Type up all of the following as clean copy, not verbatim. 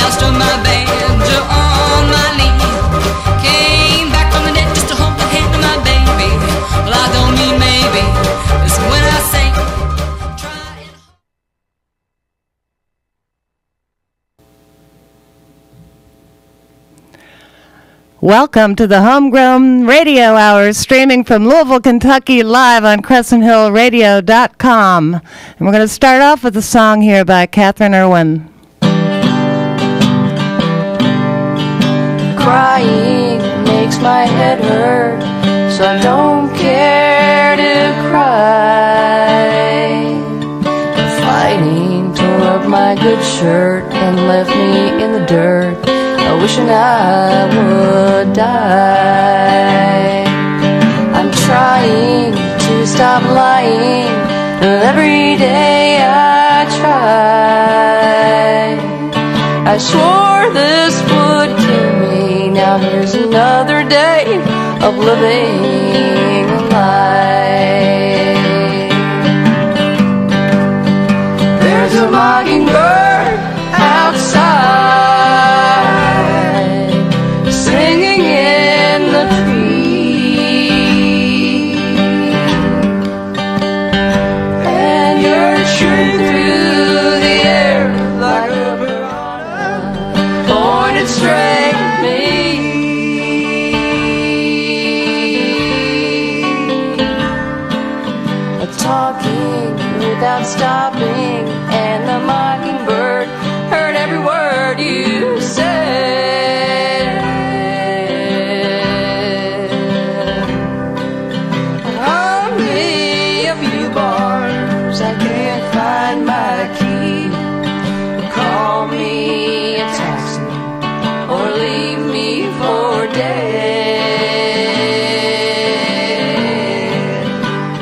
Now I strummed my banjo on my knee. Came back from the dead just to hold the hand of my baby. Well, I don't mean maybe. Listen when I say, try it. Welcome to the Homegrown Radio Hour, streaming from Louisville, Kentucky, live on CrescentHillRadio.com. And we're going to start off with a song here by Catherine Irwin. Crying makes my head hurt, so I don't care to cry. Fighting tore up my good shirt and left me in the dirt, wishing I would die. I'm trying to stop lying, and every day I try. I swore this would kill me, now here's another day of living a lie. There's a mockingbird outside, singing in the tree, and you're shooting through the air like a piranha, pointed straight at me. Talking without stopping, and the mockingbird heard every word you said. Hung me a few bars, I can't find my key. Call me a taxi or leave me for dead.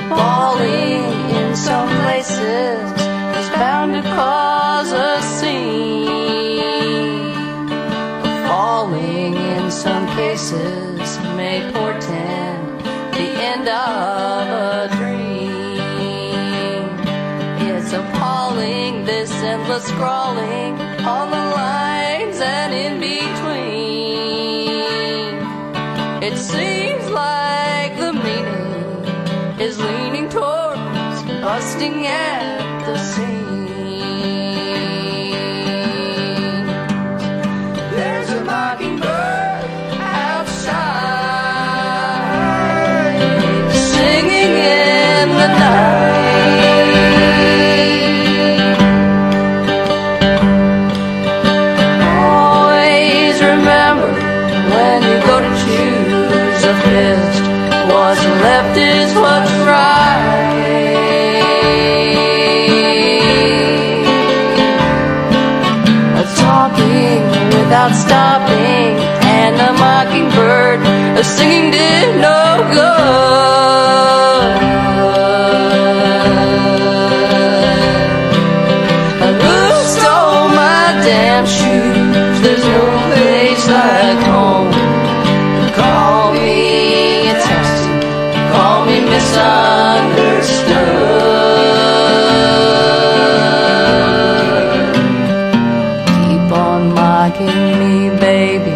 Falling in some places is bound to cause a scene. Falling in some cases may portend the end of a dream. It's appalling, this endless scrawling on the lines and in between. It seems like the meaning is leaning towards busting at the seams. There's a mockingbird outside, singing in the night. Always remember when you go to choose a fist, what's left is what's right. Talking without stopping, and the mockingbird singing did no good. Who stole my damn shoes? There's no place like home. Call me a taxi, call me misunderstood. Keep on mocking me, baby,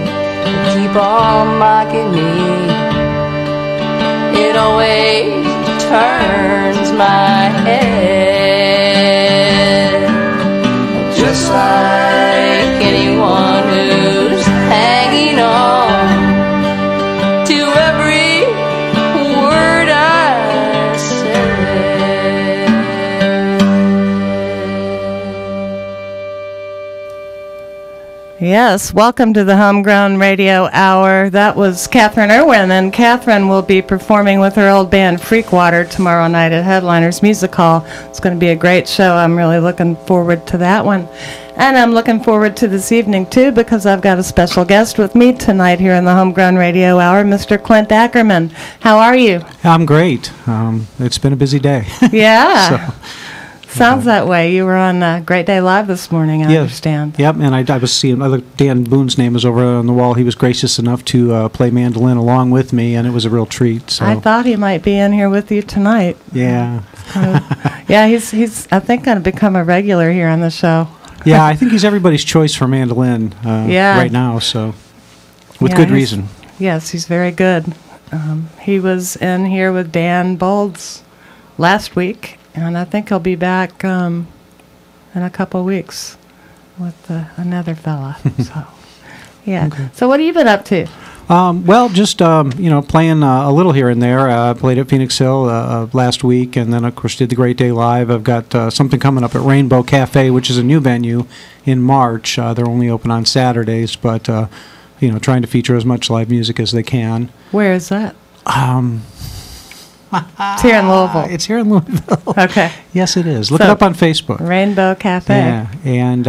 keep on mocking me. It always turns my head, just like anyone who's hanging on to every word I said. Yes, welcome to the Homegrown Radio Hour. That was Catherine Irwin, and Catherine will be performing with her old band Freakwater tomorrow night at Headliners Music Hall. It's going to be a great show. I'm really looking forward to that one. And I'm looking forward to this evening, too, because I've got a special guest with me tonight here in the Homegrown Radio Hour, Mr. Clint Ackerman. How are you? I'm great. It's been a busy day. Yeah. Sounds that way. You were on Great Day Live this morning, I understand. Yep, and I was seeing, Dan Boone's name is over on the wall. He was gracious enough to play mandolin along with me, and it was a real treat. So. I thought he might be in here with you tonight. Yeah. Yeah, he's I think, going to become a regular here on the show. Yeah, I think he's everybody's choice for mandolin right now, so with good reason. Yes, he's very good. He was in here with Dan Bolds last week, and I think he'll be back in a couple of weeks with another fella. So, yeah. Okay. So what have you been up to? Well, just playing a little here and there. Played at Phoenix Hill last week, and then of course did the Great Day Live. I've got something coming up at Rainbow Cafe, which is a new venue in March. They're only open on Saturdays, but trying to feature as much live music as they can. Where is that? It's here in Louisville. It's here in Louisville. Okay. Yes, it is. Look it up on Facebook. Rainbow Cafe. Yeah, and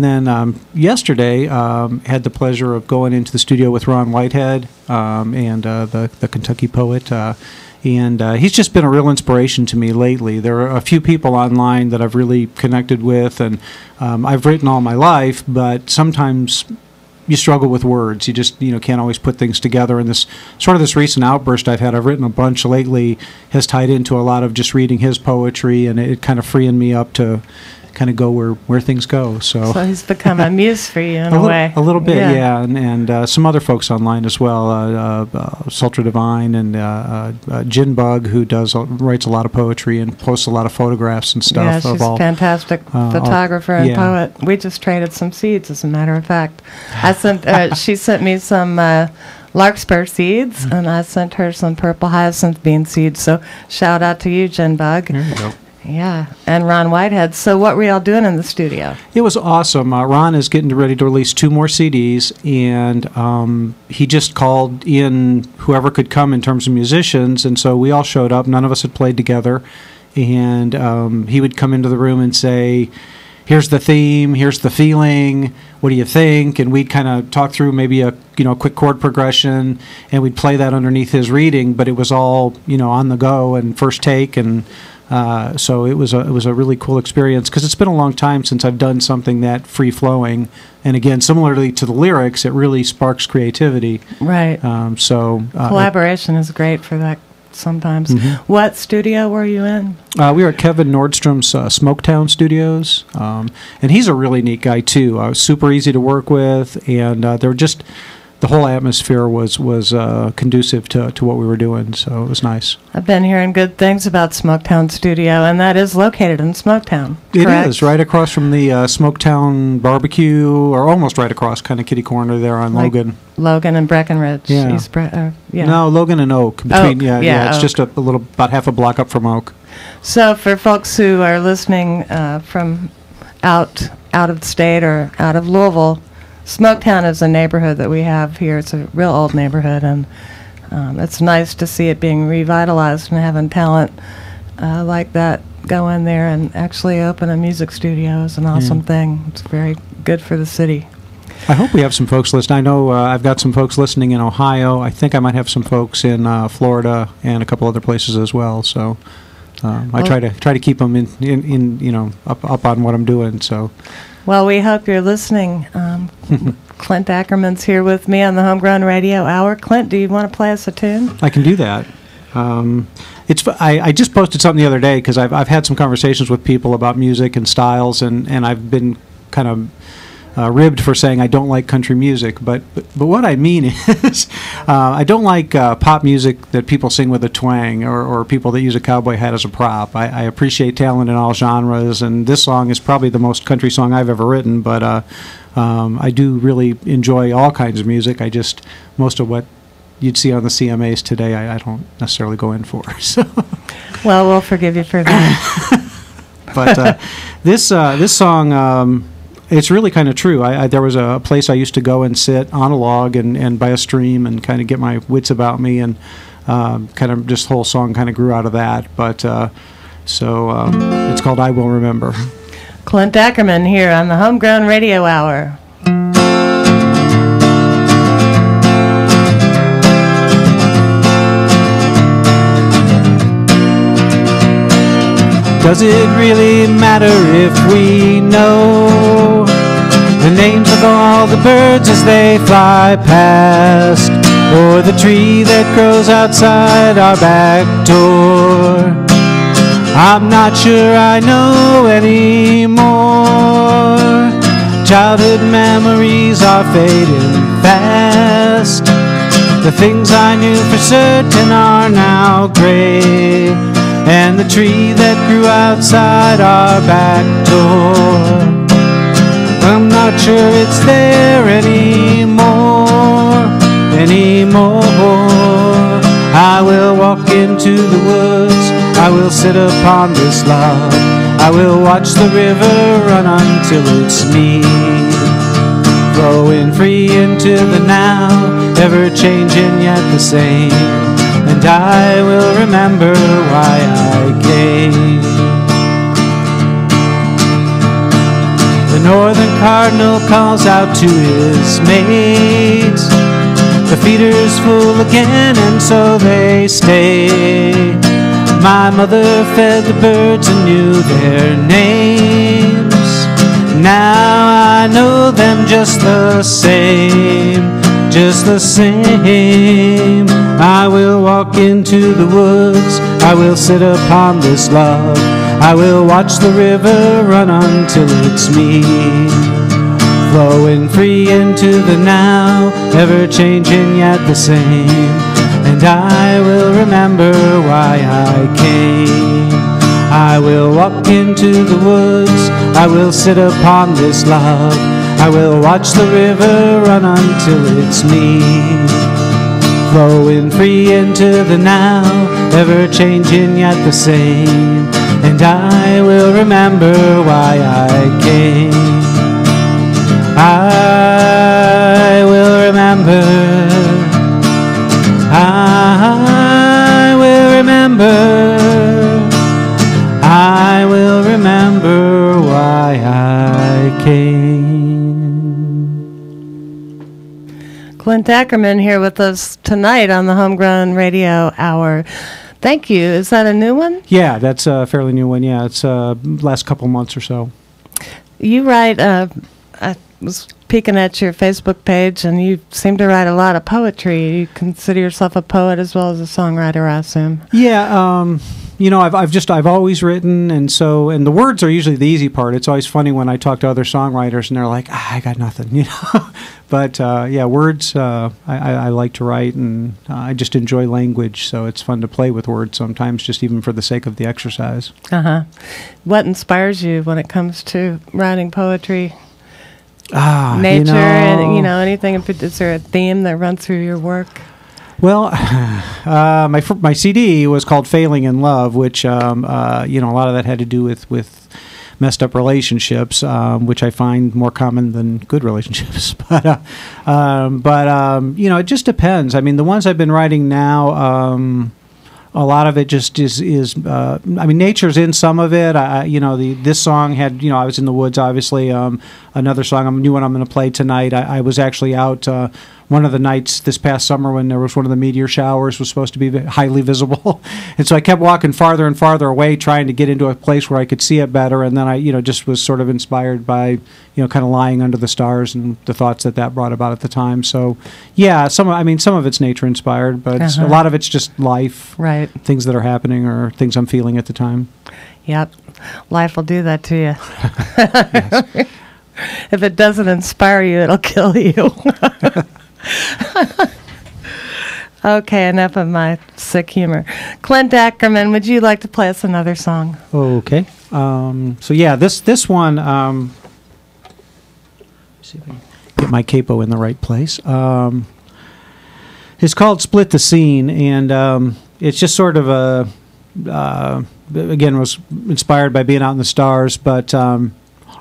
then yesterday had the pleasure of going into the studio with Ron Whitehead and the Kentucky poet. And he's just been a real inspiration to me lately. There are a few people online that I've really connected with, and I've written all my life, but sometimes you struggle with words. You just can't always put things together. And this recent outburst I've written a bunch lately, has tied into a lot of just reading his poetry, and it kind of freeing me up to kind of go where things go. So he's become a muse for you in a way. A little bit, yeah. And some other folks online as well, Sultra Divine and Jinbug, who writes a lot of poetry and posts a lot of photographs and stuff. Yeah, she's a fantastic photographer and poet. We just traded some seeds, as a matter of fact. I sent she sent me some larkspur seeds, and I sent her some purple hyacinth bean seeds. So shout out to you, Jinbug. There you go. Yeah, and Ron Whitehead. So what were y'all doing in the studio? It was awesome. Ron is getting ready to release 2 more CDs, and he just called in whoever could come in terms of musicians, and so we all showed up. None of us had played together, and he would come into the room and say, here's the theme, here's the feeling, what do you think? And we'd kind of talk through maybe a quick chord progression, and we'd play that underneath his reading, but it was all on the go and first take, and so it was a really cool experience, because it's been a long time since I've done something that free flowing, and again, similarly to the lyrics, it really sparks creativity. Right. Collaboration is great for that sometimes. Mm-hmm. What studio were you in? We were at Kevin Nordstrom's Smoketown Studios, and he's a really neat guy too. Super easy to work with, and they were just. The whole atmosphere was conducive to what we were doing, so it was nice. I've been hearing good things about Smoketown Studio, and that is located in Smoketown, correct? It is, right across from the Smoketown Barbecue, or almost right across, kind of kitty corner there on Logan. Logan and Breckenridge. Yeah. No, Logan and Oak. Between, Oak. It's just a little, about half a block up from Oak. So for folks who are listening from out of the state or out of Louisville, Smoketown is a neighborhood that we have here. It's a real old neighborhood, and it's nice to see it being revitalized and having talent like that go in there and actually open a music studio is an awesome thing. It's very good for the city. I hope we have some folks listening. I know I've got some folks listening in Ohio. I think I might have some folks in Florida and a couple other places as well. So I try to keep them in up on what I'm doing. So. Well, we hope you're listening. Clint Ackerman's here with me on the Homegrown Radio Hour. Clint, do you want to play us a tune? I can do that. I just posted something the other day, because I've had some conversations with people about music and styles, and I've been kind of ribbed for saying I don't like country music, but what I mean is I don't like pop music that people sing with a twang, or people that use a cowboy hat as a prop. I appreciate talent in all genres, and this song is probably the most country song I've ever written, but I do really enjoy all kinds of music. Most of what you'd see on the CMAs today, I don't necessarily go in for. So. Well, we'll forgive you for that. But this song... it's really kind of true. There was a place I used to go and sit on a log and by a stream and kind of get my wits about me, and kind of this whole song kind of grew out of that. But so it's called I Will Remember. Clint Ackerman here on the Homegrown Radio Hour. Does it really matter if we know the names of all the birds as they fly past, or the tree that grows outside our back door? I'm not sure I know anymore. Childhood memories are fading fast. The things I knew for certain are now gray. And the tree that grew outside our back door, I'm not sure it's there anymore. I will walk into the woods, I will sit upon this log, I will watch the river run until it's me, flowing free into the now, ever changing yet the same, and I will remember why I came. The northern cardinal calls out to his mates, the feeder's full again, and so they stay. My mother fed the birds and knew their names. Now I know them just the same, just the same. I will walk into the woods, I will sit upon this log, I will watch the river run until it's me, flowing free into the now, ever changing yet the same, and I will remember why I came. I will walk into the woods, I will sit upon this log, I will watch the river run until it's me, flowing free into the now, ever changing yet the same, and I will remember why I came. I will remember, I will remember, I will remember why I came. Clint Ackerman here with us tonight on the Homegrown Radio Hour. Thank you. Is that a new one? Yeah, that's a fairly new one. Yeah, it's last couple months or so. You write, I was peeking at your Facebook page, and you seem to write a lot of poetry. You consider yourself a poet as well as a songwriter, I assume. Yeah, you know, I've always written, and the words are usually the easy part. It's always funny when I talk to other songwriters, and they're like, I got nothing, you know. But yeah, words, I like to write, and I just enjoy language, so it's fun to play with words sometimes, just even for the sake of the exercise. What inspires you when it comes to writing poetry? you Nature, know, and, you know, anything. Is there a theme that runs through your work? Well, my CD was called "Failing in Love," which you know, a lot of that had to do with messed up relationships, which I find more common than good relationships. But you know, it just depends. I mean, the ones I've been writing now, a lot of it just is I mean, nature's in some of it. You know, this song had, you know, I was in the woods, obviously. Another song, a new one I'm going to play tonight. I was actually out one of the nights this past summer when there was one of the meteor showers was supposed to be highly visible. And so I kept walking farther and farther away, trying to get into a place where I could see it better. And then I, you know, just was sort of inspired by, you know, kind of lying under the stars and the thoughts that brought about at the time. So, yeah, some of it's nature inspired, but a lot of it's just life, right? Things that are happening or things I'm feeling at the time. Yep, life will do that to you. Yes. If it doesn't inspire you, it'll kill you. Okay, enough of my sick humor. Clint Ackerman, would you like to play us another song? Okay. So yeah, this one. See if I can get my capo in the right place. It's called "Split the Scene," and it's just sort of a. Again, was inspired by being out in the stars, but.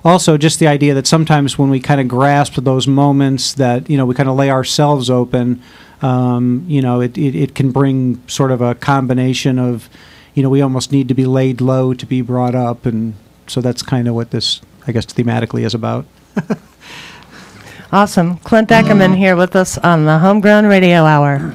Also, just the idea that sometimes when we kind of grasp those moments that, you know, we kind of lay ourselves open, you know, it can bring sort of a combination of, you know, we almost need to be laid low to be brought up. And so that's kind of what this, I guess, thematically is about. Awesome. Clint Ackerman here with us on the Homegrown Radio Hour.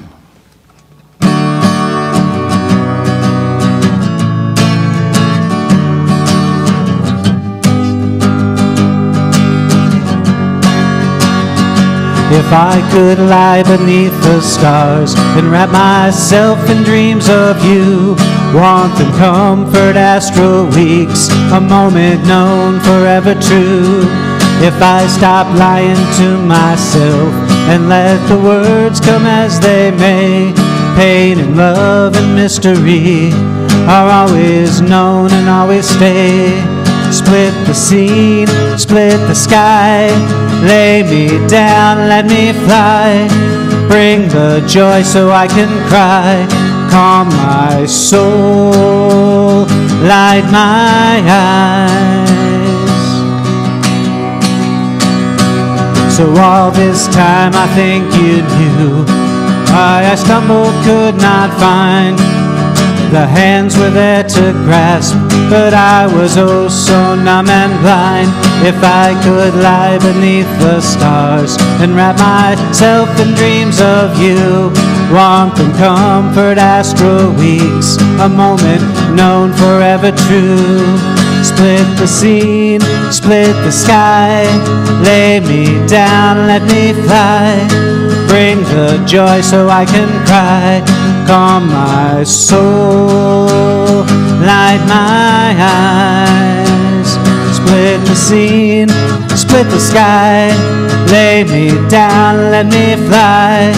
If I could lie beneath the stars and wrap myself in dreams of you, warmth and comfort, astral weeks, a moment known forever true. if I stop lying to myself and let the words come as they may. Pain and love and mystery are always known and always stay. Split the scene, split the sky, lay me down, let me fly. Bring the joy so I can cry. Calm my soul, light my eyes. So all this time I think you knew I stumbled, could not find. The hands were there to grasp, but I was oh so numb and blind. If I could lie beneath the stars and wrap myself in dreams of you, warmth and comfort, astral weeks, a moment known forever true. Split the scene, split the sky, lay me down, let me fly. Bring the joy so I can cry. Calm my soul, light my eyes. Split the scene, split the sky, lay me down, let me fly.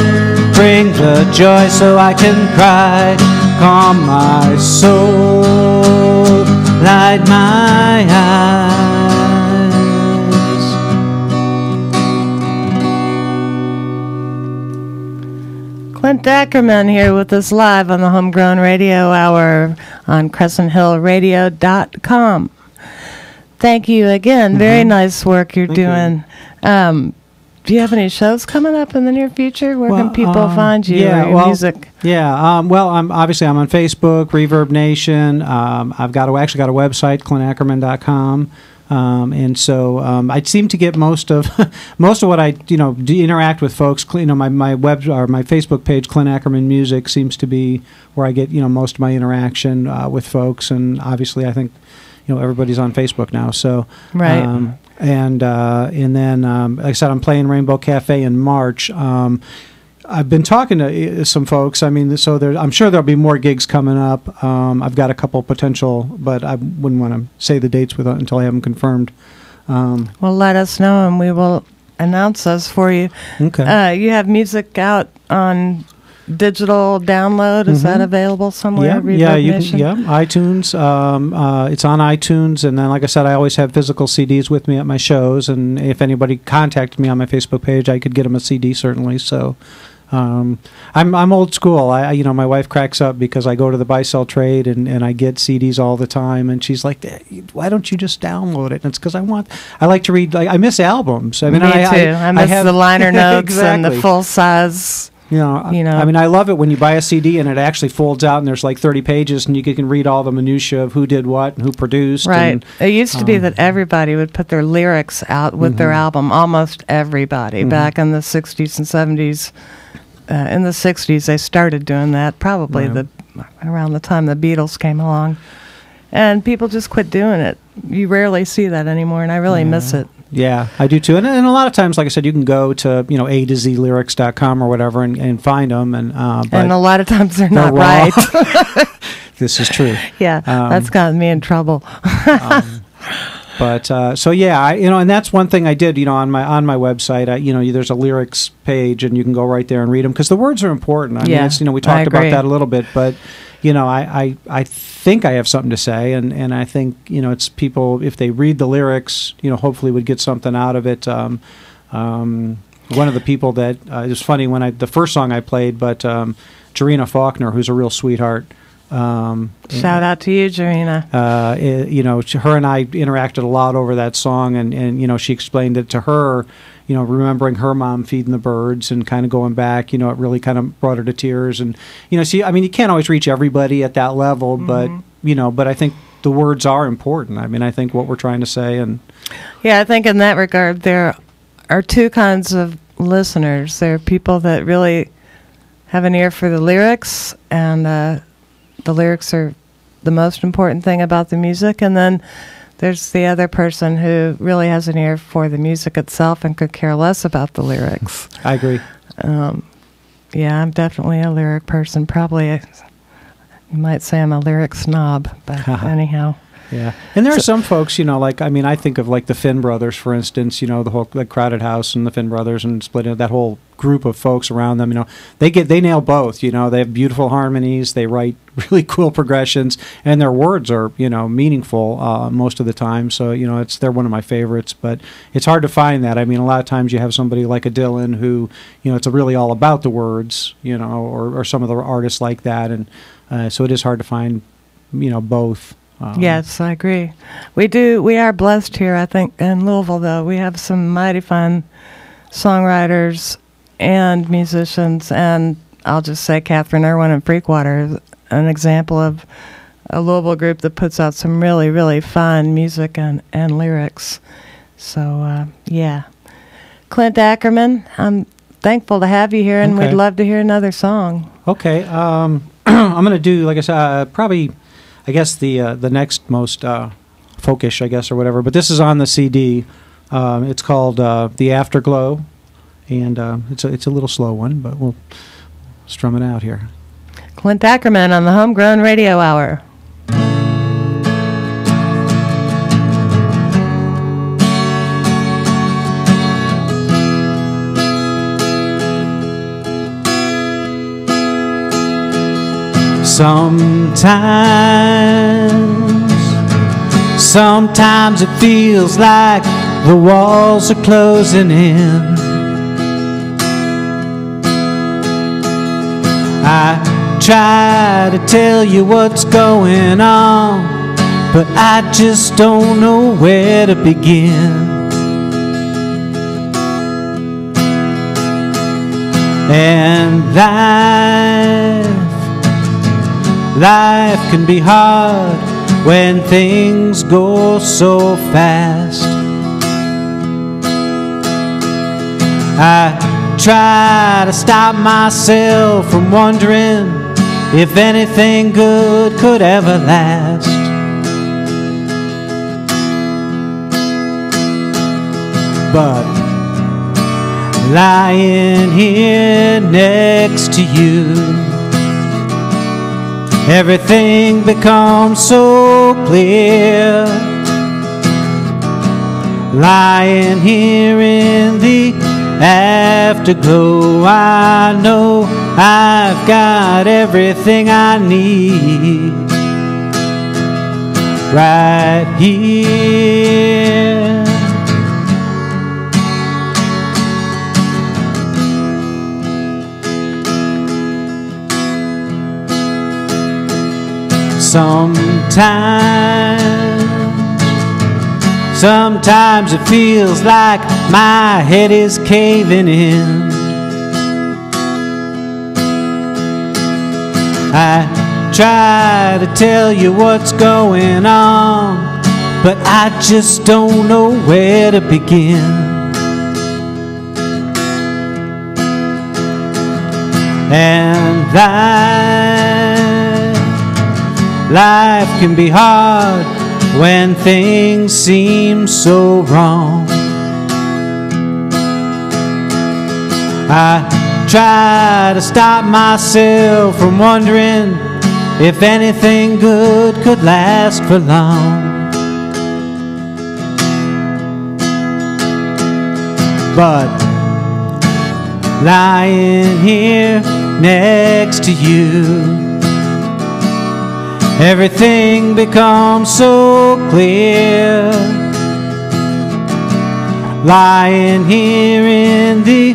Bring the joy so I can cry. Calm my soul, light my eyes. Clint Ackerman here with us live on the Homegrown Radio Hour on CrescentHillRadio.com. Thank you again. Very nice work you're doing. Do you have any shows coming up in the near future? Where can people find you or your music? Yeah, well, I'm on Facebook, Reverb Nation. I've actually got a website, clintackerman.com. And so I seem to get most of what I interact with folks. My web or my Facebook page, Clint Ackerman Music, seems to be where I get most of my interaction with folks. And obviously, I think everybody's on Facebook now. So right. And then like I said, I'm playing Rainbow Cafe in March. I've been talking to some folks. I mean, so I'm sure there'll be more gigs coming up. I've got a couple potential, but I wouldn't want to say the dates until I have them confirmed. Well, let us know, and we will announce those for you. Okay. You have music out on digital download. Is that available somewhere? Yeah, you can. Yeah, iTunes. It's on iTunes, and then, like I said, I always have physical CDs with me at my shows. And if anybody contacted me on my Facebook page, I could get them a CD certainly. So. I'm old school. My wife cracks up because I go to the buy-sell trade and I get CDs all the time, and she's like, "Why don't you just download it?" And it's because I like to read. I miss albums. I mean, me too. I miss the liner notes exactly. and the full size. I mean, I love it when you buy a CD and it actually folds out and there's like 30 pages and you can read all the minutia of who did what and who produced. Right. And, it used to be that everybody would put their lyrics out with their album. Almost everybody back in the 60s and 70s. In the 60s, they started doing that, probably around the time the Beatles came along. And people just quit doing it. You rarely see that anymore, and I really miss it. Yeah, I do too. And a lot of times, like I said, you can go to A to Z lyrics.com or whatever and find them. And a lot of times they're not right. This is true. Yeah, that's gotten me in trouble. But so yeah, and that's one thing I did. On my website, there's a lyrics page, and you can go right there and read them because the words are important. I mean, it's, we talked about that a little bit, but I think I have something to say, and I think it's people, if they read the lyrics, hopefully would get something out of it. One of the people that it was funny when the first song I played, but Jarena Faulkner, who's a real sweetheart. Shout out to you, Jarena. Her and I interacted a lot over that song, and she explained it to her, remembering her mom feeding the birds and kind of going back, it really kind of brought her to tears. And, you can't always reach everybody at that level, but I think the words are important. I mean, I think what we're trying to say. And yeah, I think in that regard, there are two kinds of listeners. There are people that really have an ear for the lyrics, and the lyrics are the most important thing about the music. And then there's the other person who really has an ear for the music itself and could care less about the lyrics. I agree. Yeah, I'm definitely a lyric person. Probably, you might say I'm a lyric snob, but anyhow. Yeah, and there are some folks, you know, like, I mean, I think of like the Finn brothers, for instance, you know, the whole like Crowded House and the Finn brothers and Split, that whole group of folks around them, you know, they nail both, you know, they have beautiful harmonies, they write really cool progressions, and their words are, you know, meaningful most of the time. So, you know, they're one of my favorites, but it's hard to find that. I mean, a lot of times you have somebody like a Dylan who, you know, it's really all about the words, you know, or some of the artists like that, and so it is hard to find, you know, both. Yes, I agree. We are blessed here, I think, in Louisville, though. We have some mighty fine songwriters and musicians, and I'll just say Catherine Irwin and Freakwater is an example of a Louisville group that puts out some really, really fine music and lyrics. So, yeah. Clint Ackerman, I'm thankful to have you here, and Okay. we'd love to hear another song. Okay, I'm going to do, like I said, probably, I guess the next most folkish, I guess, or whatever. But this is on the CD. It's called "The Afterglow," and it's a little slow one, but we'll strum it out here. Clint Ackerman on the Homegrown Radio Hour. Sometimes it feels like the walls are closing in. I try to tell you what's going on, but I just don't know where to begin. And life can be hard when things go so fast. I try to stop myself from wondering if anything good could ever last. But lying here next to you, everything becomes so clear. Lying here in the afterglow, I know I've got everything I need right here. Sometimes it feels like my head is caving in. I try to tell you what's going on, but I just don't know where to begin. And life can be hard when things seem so wrong. I try to stop myself from wondering if anything good could last for long. But lying here next to you, everything becomes so clear. Lying here in the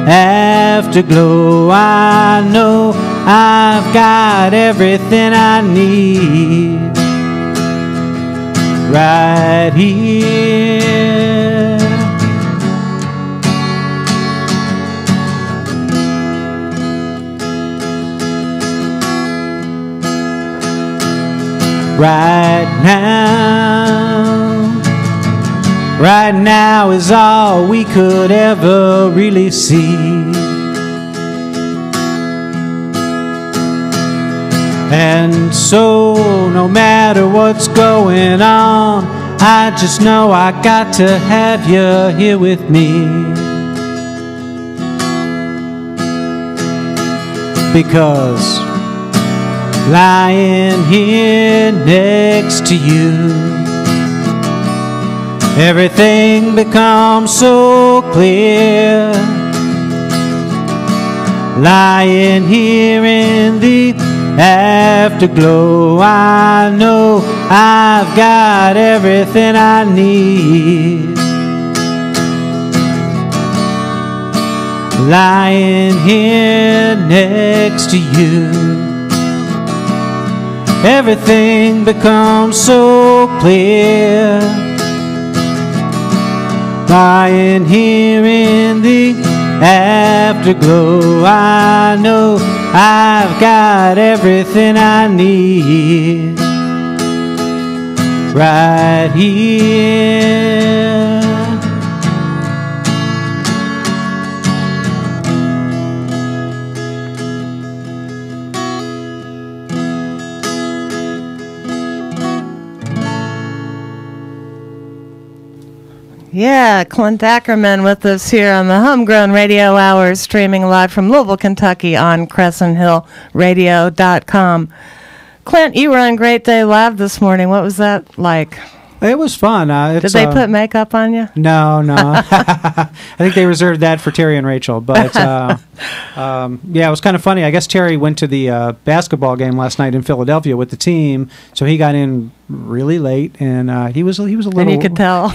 afterglow, I know I've got everything I need right here. Right now is all we could ever really see. And so no matter what's going on, I just know I got to have you here with me. Because lying here next to you. Everything becomes so clear, lying here in the afterglow. I know I've got everything I need, lying here next to you. Everything becomes so clear, lying here in the afterglow. I know I've got everything I need right here. Yeah, Clint Ackerman with us here on the Homegrown Radio Hour, streaming live from Louisville, Kentucky on CrescentHillRadio.com. Clint, you were on Great Day Live this morning. What was that like? It was fun. Did they put makeup on you? No. I think they reserved that for Terry and Rachel. But yeah, it was kind of funny. I guess Terry went to the basketball game last night in Philadelphia with the team, so he got in really late, and he was a little. And you could tell.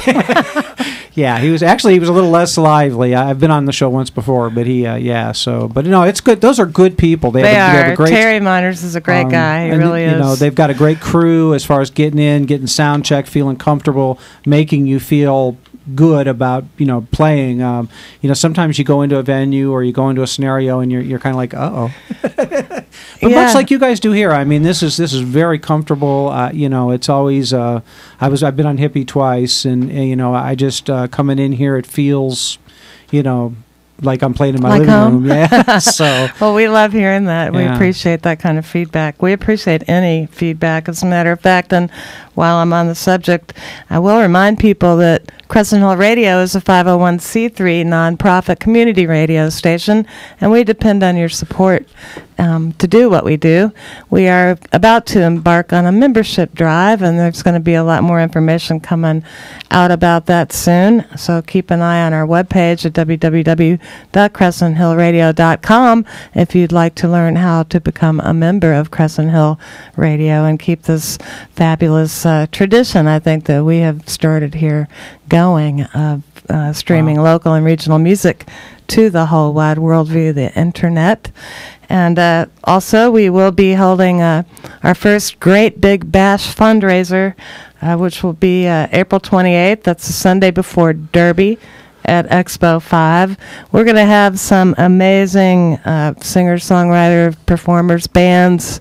Yeah, he was a little less lively. I've been on the show once before, but but no, it's good. Those are good people. They have a great, Terry Miners is a great guy. He really is. You know, they've got a great crew as far as getting sound check, feeling comfortable, making you feel good about playing. Sometimes you go into a venue or you go into a scenario and you're kind of like, uh-oh. But much like you guys do here, I mean, this is very comfortable. It's always I've been on Hippie twice, and I just coming in here, it feels like I'm playing in my living room. Yeah. So well, we love hearing that. We appreciate that kind of feedback. We appreciate any feedback, as a matter of fact. And while I'm on the subject, I will remind people that Crescent Hill Radio is a 501c3 nonprofit community radio station, and we depend on your support to do what we do. We are about to embark on a membership drive, and there's going to be a lot more information coming out about that soon. So keep an eye on our webpage at www.crescenthillradio.com if you'd like to learn how to become a member of Crescent Hill Radio and keep this fabulous tradition, I think, that we have started here going of streaming local and regional music to the whole wide world via the internet. And also, we will be holding our first Great Big Bash fundraiser, which will be April 28th. That's the Sunday before Derby at Expo 5. We're going to have some amazing singer-songwriter, performers, bands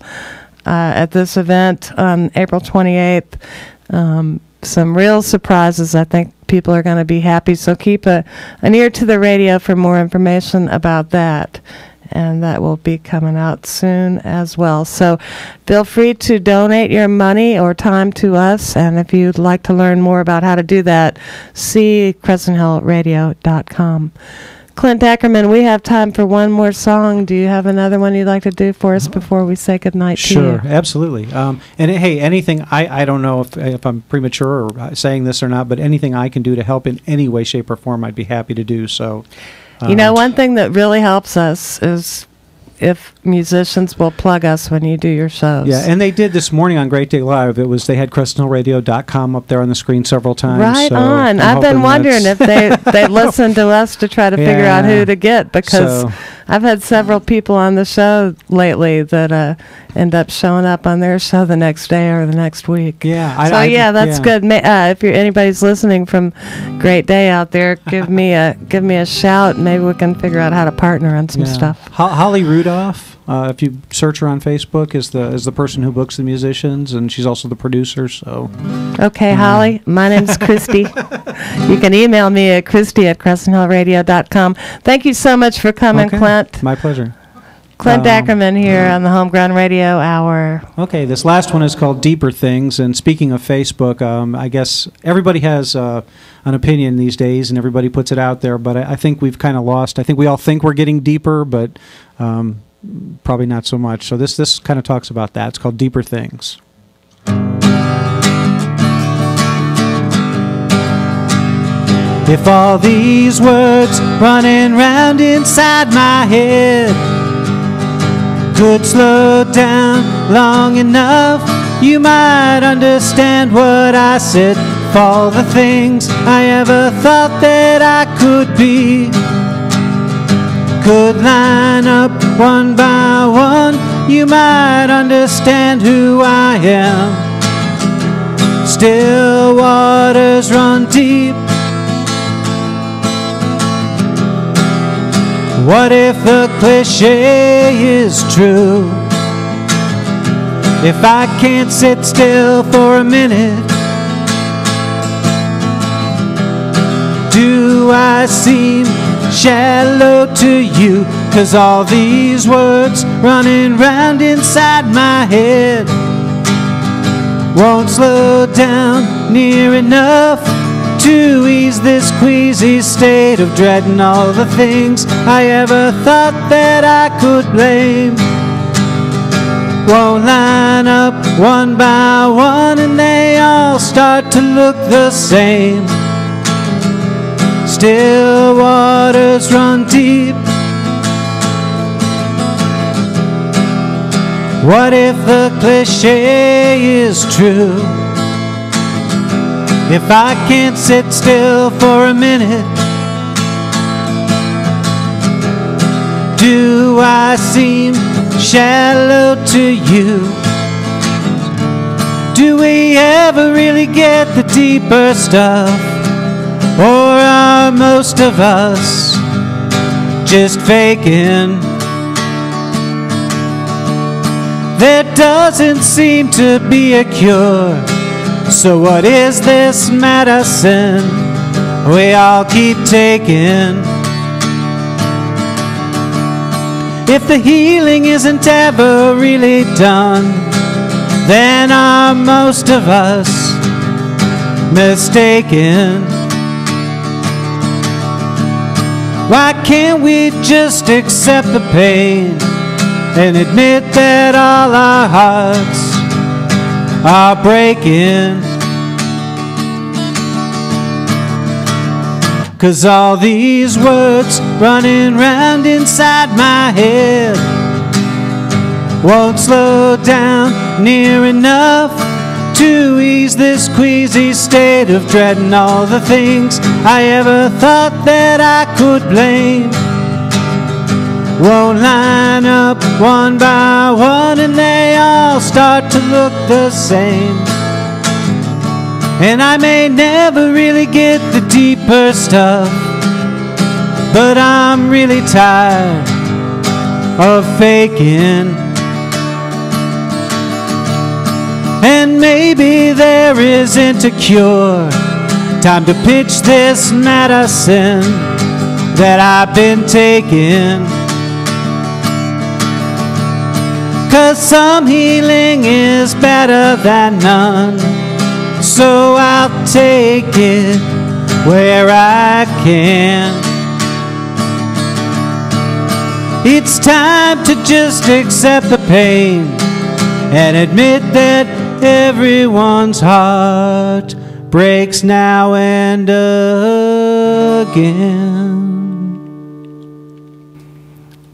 at this event on April 28th. Some real surprises. I think people are going to be happy. So keep an ear to the radio for more information about that. And that will be coming out soon as well. So feel free to donate your money or time to us. And if you'd like to learn more about how to do that, see CrescentHillRadio.com. Clint Ackerman, we have time for one more song. Do you have another one you'd like to do for us before we say goodnight to you? Sure, absolutely. And hey, anything, I don't know if I'm premature or saying this or not, but anything I can do to help in any way, shape, or form, I'd be happy to do. So, one thing that really helps us is if musicians will plug us when you do your shows. Yeah, and they did this morning on Great Day Live. They had CrescentHillRadio.com up there on the screen several times. Right so on. I've been wondering if they listen to us to try to figure out who to get, because I've had several people on the show lately that end up showing up on their show the next day or the next week. Yeah. That's good. If anybody's listening from Great Day out there, give me a shout. Maybe we can figure out how to partner on some stuff. Holly Rudolph, if you search her on Facebook, is the person who books the musicians, and she's also the producer. So, okay, Holly, my name's Christy. You can email me at Christy@CrescentHillRadio.com. Thank you so much for coming, Clint. My pleasure. Clint Ackerman here on the Homegrown Radio Hour. Okay, this last one is called Deeper Things. And speaking of Facebook, I guess everybody has an opinion these days, and everybody puts it out there. But I think we've kind of lost. I think we all think we're getting deeper, but probably not so much. So this kind of talks about that. It's called Deeper Things. If all these words running round inside my head could slow down long enough, you might understand what I said. If all the things I ever thought that I could be could line up one by one, you might understand who I am. Still waters run deep. What if the cliche is true? If I can't sit still for a minute, do I seem shallow to you? 'Cause all these words running round inside my head won't slow down near enough to ease this queasy state of dread, and all the things I ever thought that I could blame won't line up one by one, and they all start to look the same. Still waters run deep. What if the cliche is true? If I can't sit still for a minute, do I seem shallow to you? Do we ever really get the deeper stuff? Or are most of us just faking? There doesn't seem to be a cure. So what is this medicine we all keep taking? If the healing isn't ever really done, then are most of us mistaken? Why can't we just accept the pain and admit that all our hearts are breaking? 'Cause all these words running round inside my head won't slow down near enough to ease this queasy state of dread, and all the things I ever thought that I could blame won't line up one by one, and they all start to look the same. And I may never really get the deeper stuff, but I'm really tired of faking. And maybe there isn't a cure. Time to pitch this medicine that I've been taking. 'Cause some healing is better than none, so I'll take it where I can. It's time to just accept the pain and admit that everyone's heart breaks now and again.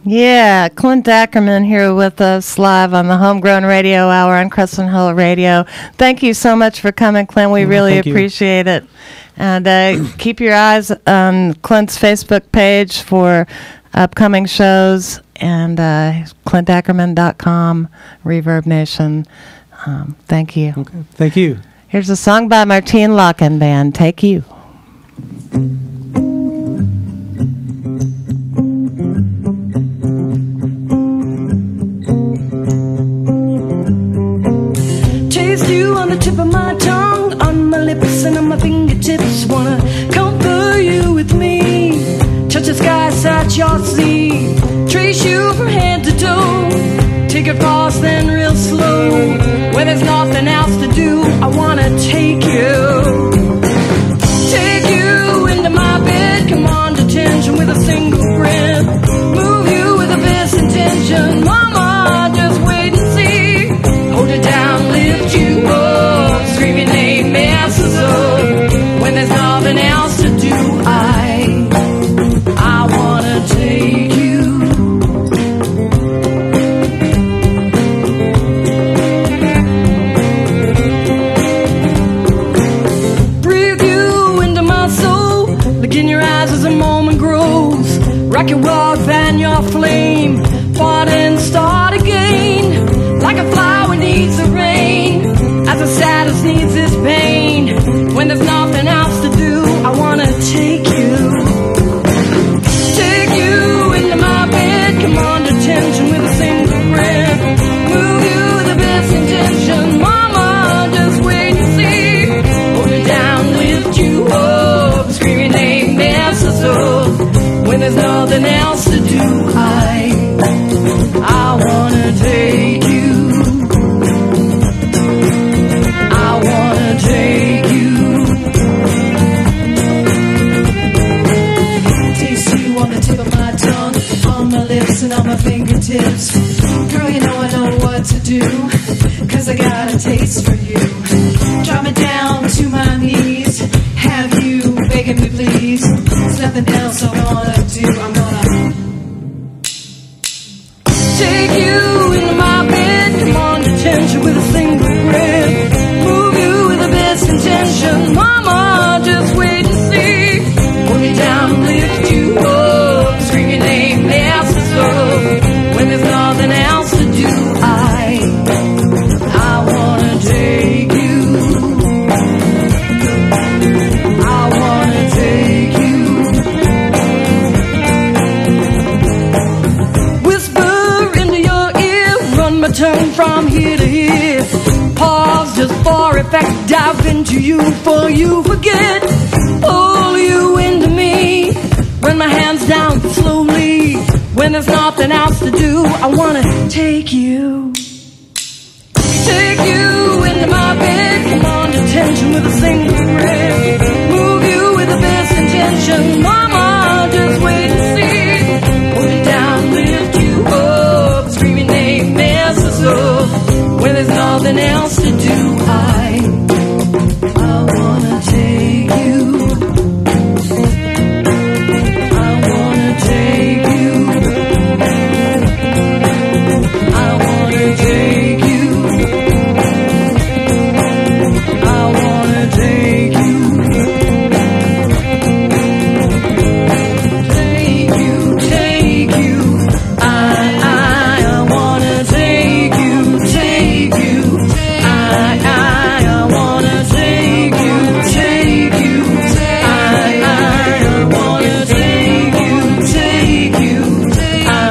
Yeah, Clint Ackerman here with us live on the Homegrown Radio Hour on Crescent Hill Radio. Thank you so much for coming, Clint. We really appreciate it. And keep your eyes on Clint's Facebook page for upcoming shows, and clintackerman.com, Reverb Nation. Thank you. Okay. Thank you. Here's a song by Martine Locken Band, Take You. Taste you on the tip of my tongue, on my lips and on my fingertips. Wanna comfort you with me, touch the sky, sight your sea, trace you from head to toe, take it fast then real slow, where there's nothing else to do. I wanna take you into my bed, command attention with a single breath, move you with a best intention. like your warmth and your flame. Fall and start again, like a flower needs the rain, as a saddest needs its pain. When there's nothing else to do, I wanna take you into my bed. Come under tension with a single grip. Move you with the best intention. Mama, just wait and see. Hold you down, lift you up, scream your name, mess us up. When there's nothing else to do, I wanna take you. I wanna take you. Taste you on the tip of my tongue, on my lips and on my fingertips. Girl, you know I know what to do, 'cause I got a taste for you. Drop me down to my knees, have you begging me please. There's nothing else I wanna do. I'm gonna take you into my bed. Come on, detention with a single grip. Move you with the best intention. Mama, just wait and see. Hold me down, lift you up, scream your name, mess us up. When there's nothing else to do, I wanna take you. I wanna take you. Whisper into your ear, run my tongue from here to here. Pause just for effect, dive into you before you forget. Pull you into me, run my hands down slowly. When there's nothing else to do, I wanna take you. Take you into my bed, come on, detention with a single grip. Move you with the best intention. Mama, just wait and see. Hold you down, lift you up, scream your name, mess us up. When there's nothing else to do, I wanna take you. I wanna take you. I wanna take you. I wanna take you. Take you, take you. I wanna take you, take you. I wanna take you, take you. I wanna take you, take you. I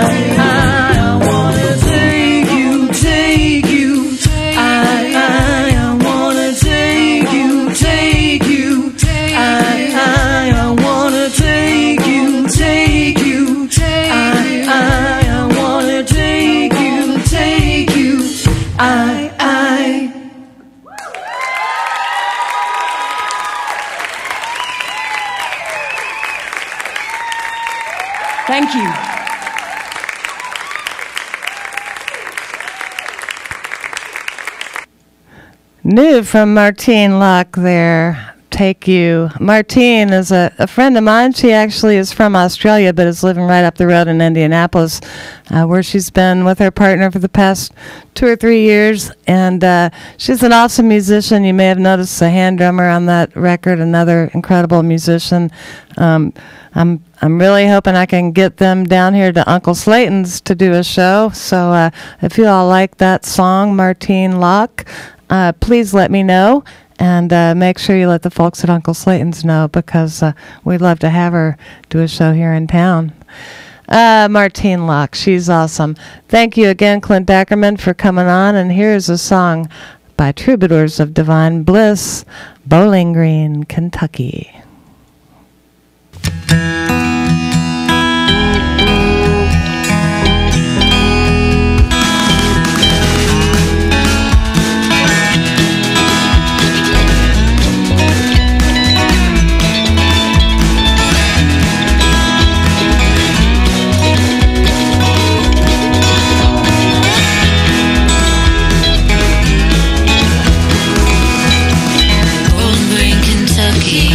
wanna take you, take you. I wanna take you, take you. I wanna take you, take you. I wanna take you, take you. Thank you. New from Martine Locke there. Take you. Martine is a friend of mine. She actually is from Australia, but is living right up the road in Indianapolis, where she's been with her partner for the past 2 or 3 years. And she's an awesome musician. You may have noticed the hand drummer on that record, another incredible musician. I'm really hoping I can get them down here to Uncle Slayton's to do a show. So if you all like that song, Martine Locke, please let me know. And make sure you let the folks at Uncle Slayton's know, because we'd love to have her do a show here in town. Martine Locke, she's awesome. Thank you again, Clint Ackerman, for coming on. And here's a song by Troubadours of Divine Bliss, Bowling Green, Kentucky. Bowling Green, Kentucky,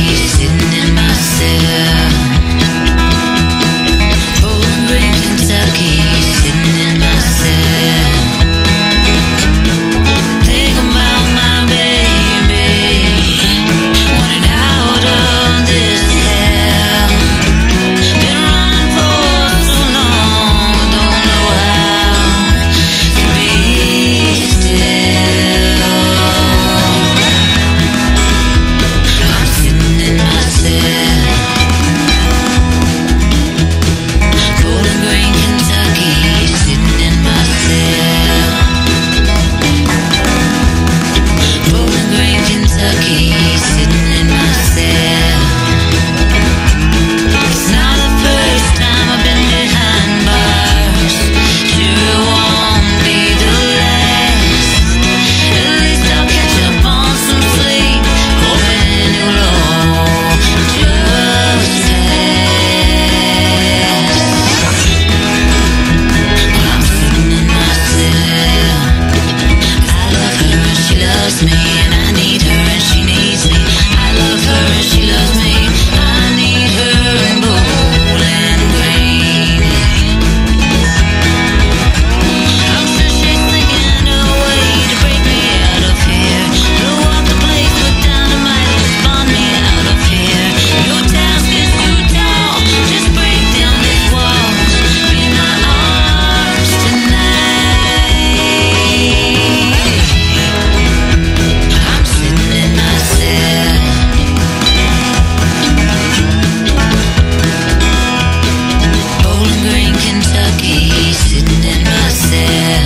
Kentucky, sitting in my cell.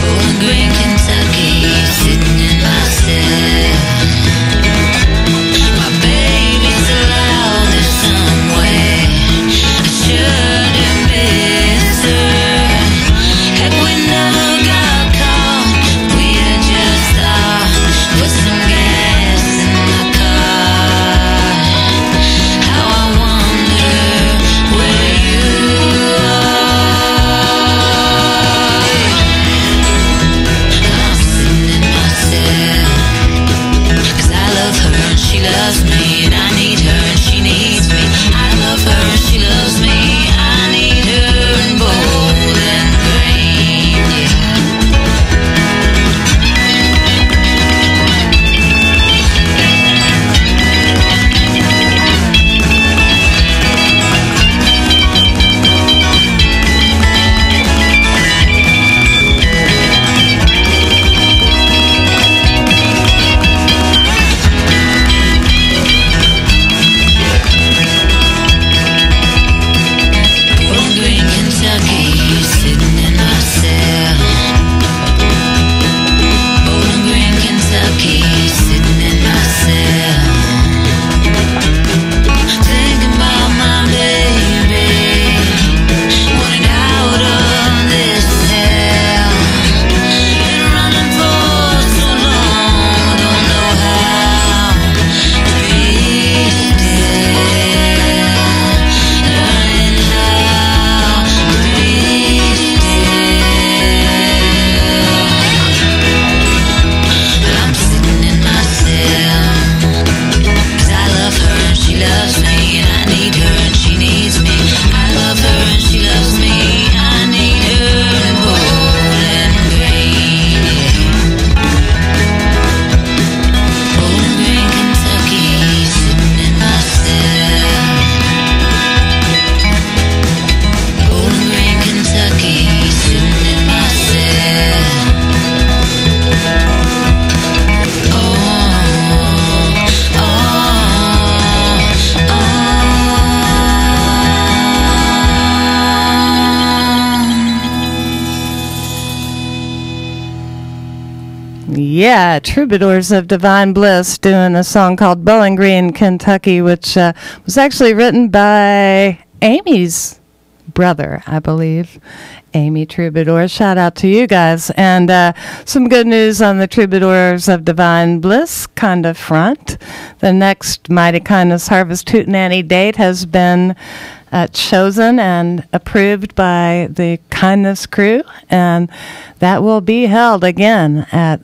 Bowling Green, Kentucky, sitting in my cell. My baby's alive there somewhere. I should have missed her. Heck, we never got caught. We had just thought, put some gas in the car. How I wonder where you are. I'm sitting in my cell, 'cause I love her and she loves me, and I need her and she needs me. I love her and she loves me, I need her in Bowling Green, yeah. Bowling Green, Kentucky, sitting in my cell. Bowling Green, Kentucky, sitting in my cell. Thinking about my baby, wanting out of this hell. Been running for so long, I don't know how to be still. Learning how to be still. But I'm sitting in my cell, 'cause I love her and she loves me, and I need her and she needs me. I love her and she loves me, I need her in Bowling Green, yeah. Bowling Green, Kentucky, sitting in my cell. Bowling Green, Kentucky, sitting in my cell. Oh, oh, oh. Yeah, Troubadours of Divine Bliss doing a song called Bowling Green, Kentucky, which was actually written by Amy's brother, I believe. Amy Troubadour. Shout out to you guys. And some good news on the Troubadours of Divine Bliss kind of front. The next Mighty Kindness Harvest Hootenanny date has been chosen and approved by the Kindness crew, and that will be held again at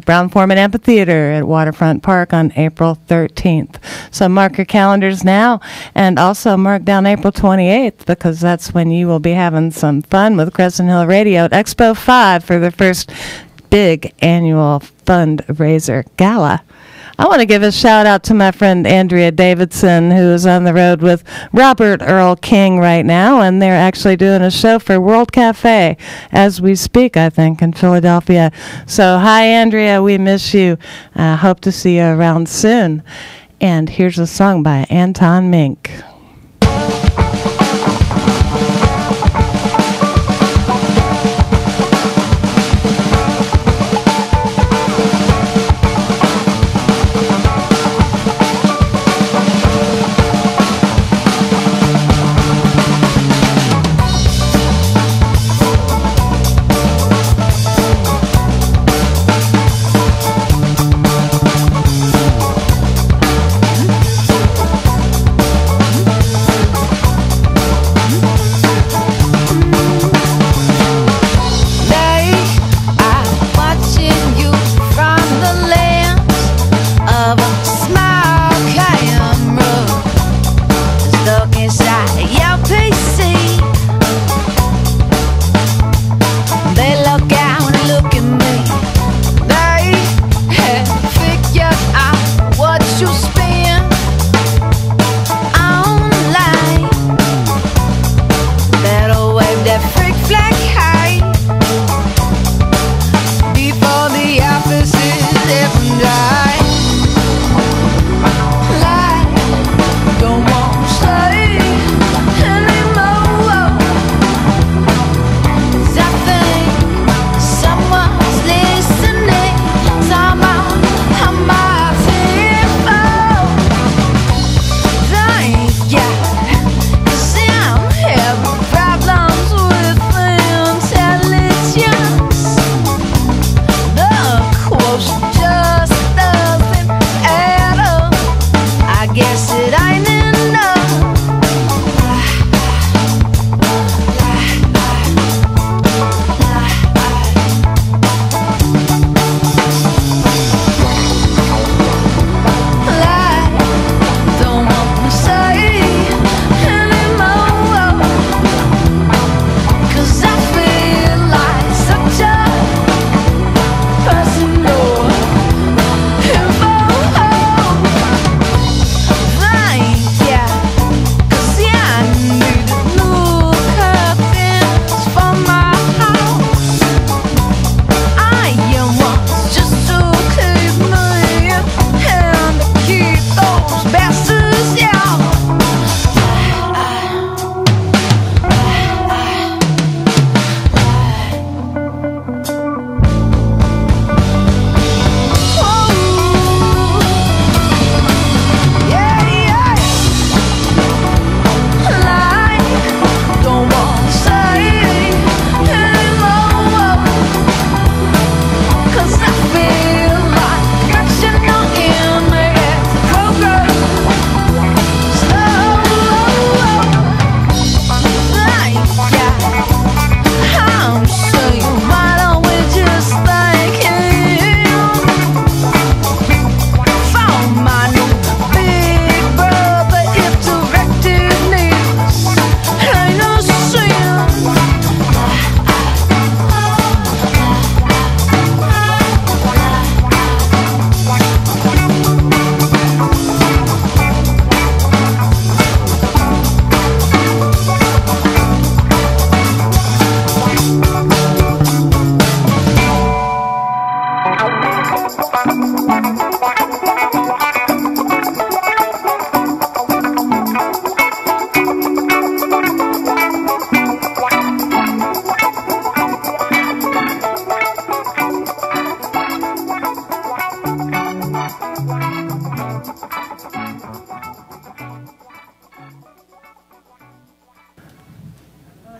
Brown-Forman Amphitheater at Waterfront Park on April 13th. So mark your calendars now, and also mark down April 28th, because that's when you will be having some fun with Crescent Hill Radio at Expo 5 for the first big annual fundraiser gala. I want to give a shout out to my friend Andrea Davidson, who is on the road with Robert Earl King right now, and they're actually doing a show for World Cafe as we speak, I think, in Philadelphia. So hi, Andrea, we miss you. Hope to see you around soon. And here's a song by Anton Mink. Oh,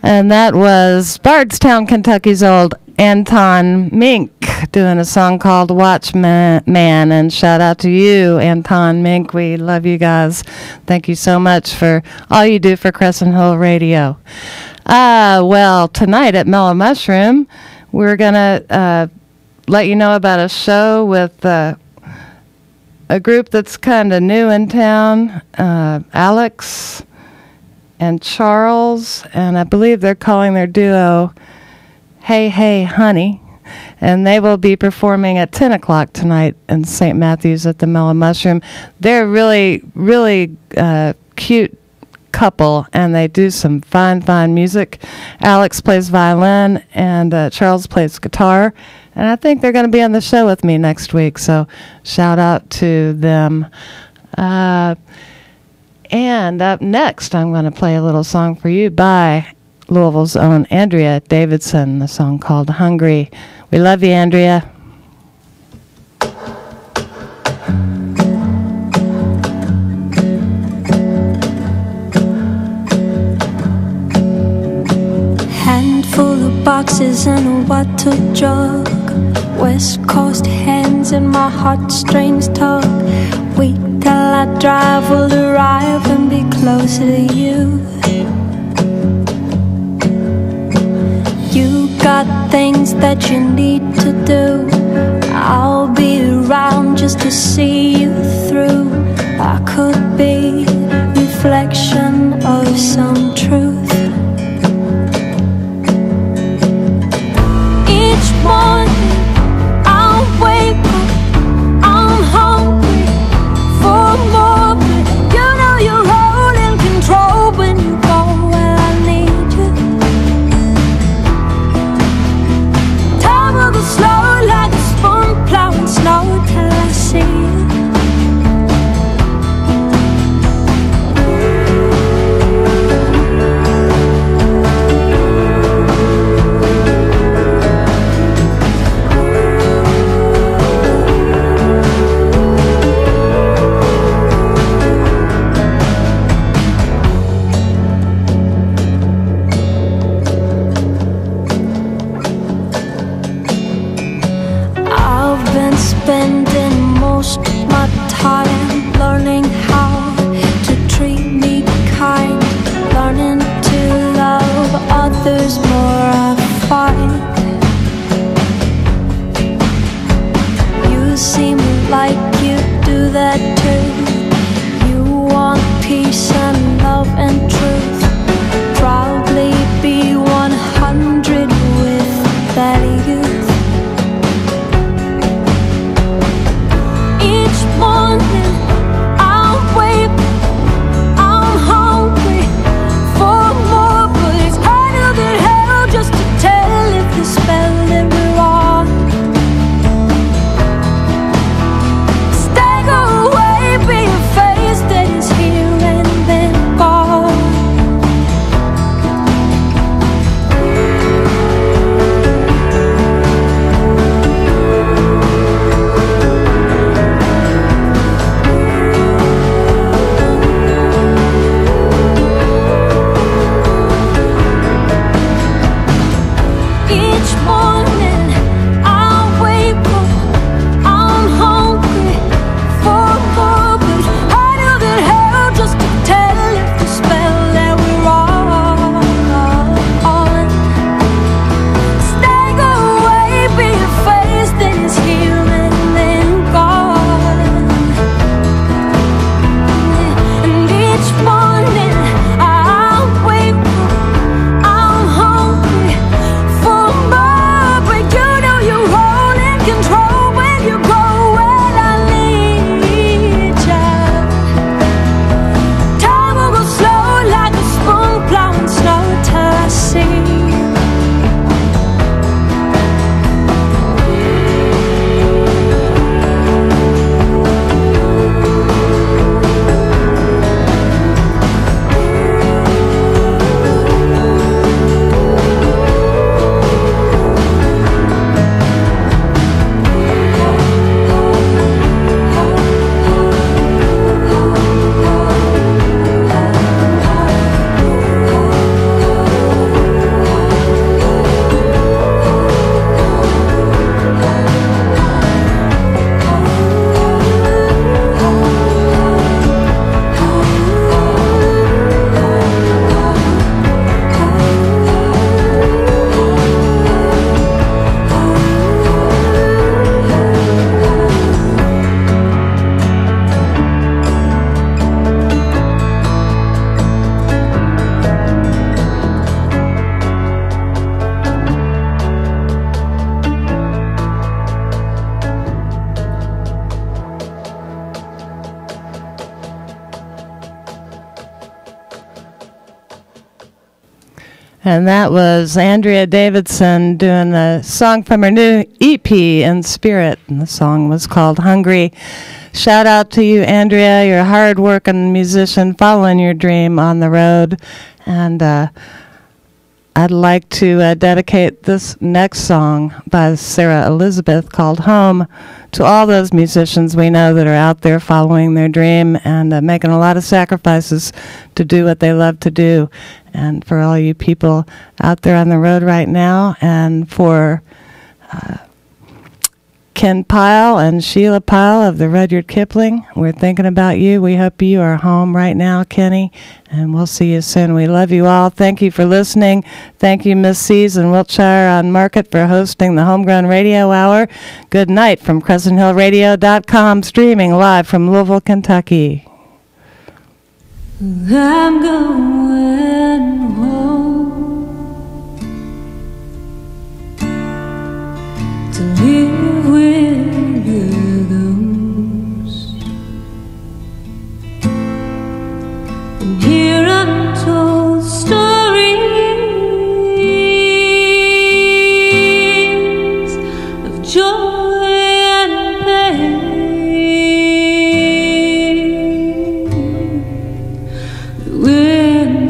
And that was Bardstown, Kentucky's old Anton Mink doing a song called Watchman. And shout out to you, Anton Mink. We love you guys. Thank you so much for all you do for Crescent Hill Radio. Well, tonight at Mellow Mushroom, we're going to let you know about a show with a group that's kind of new in town, Alex and Charles, and I believe they're calling their duo Hey Hey Honey, and they will be performing at 10 o'clock tonight in St. Matthews at the Mellow Mushroom. They're really, really cute couple, and they do some fine music. Alex plays violin, and Charles plays guitar, and I think they're going to be on the show with me next week, so shout out to them. And up next, I'm going to play a little song for you by Louisville's own Andrea Davidson, the song called Hungry. We love you, Andrea. Handful of boxes and a water jug, West Coast hands and my heartstrings tug. Wait till I drive, will arrive and be closer to you. You got things that you need to do, I'll be around just to see you through. I could be reflection of some truth. Each morning I'll wake up, I'm hungry for more, but you know you're holding control when you go where I need you. Time will go slow like a spoon plowing snow till I see you. And that was Andrea Davidson doing the song from her new EP, In Spirit. And the song was called Hungry. Shout out to you, Andrea. You're a hard-working musician following your dream on the road. And I'd like to dedicate this next song by Sarah Elizabeth called Home to all those musicians we know that are out there following their dream and making a lot of sacrifices to do what they love to do. And for all you people out there on the road right now, and for Ken Pyle and Sheila Pyle of the Rudyard Kipling, we're thinking about you. We hope you are home right now, Kenny, and we'll see you soon. We love you all. Thank you for listening. Thank you, Miss C's and Wiltshire on Market, for hosting the Homegrown Radio Hour. Good night from CrescentHillRadio.com, streaming live from Louisville, Kentucky. I'm going home to live with others and hear untold stories of joy and pain. The wind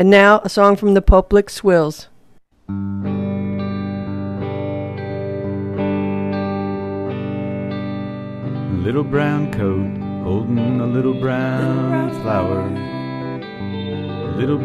And now, a song from the Public Swills. Little brown coat holding a little brown flower. Little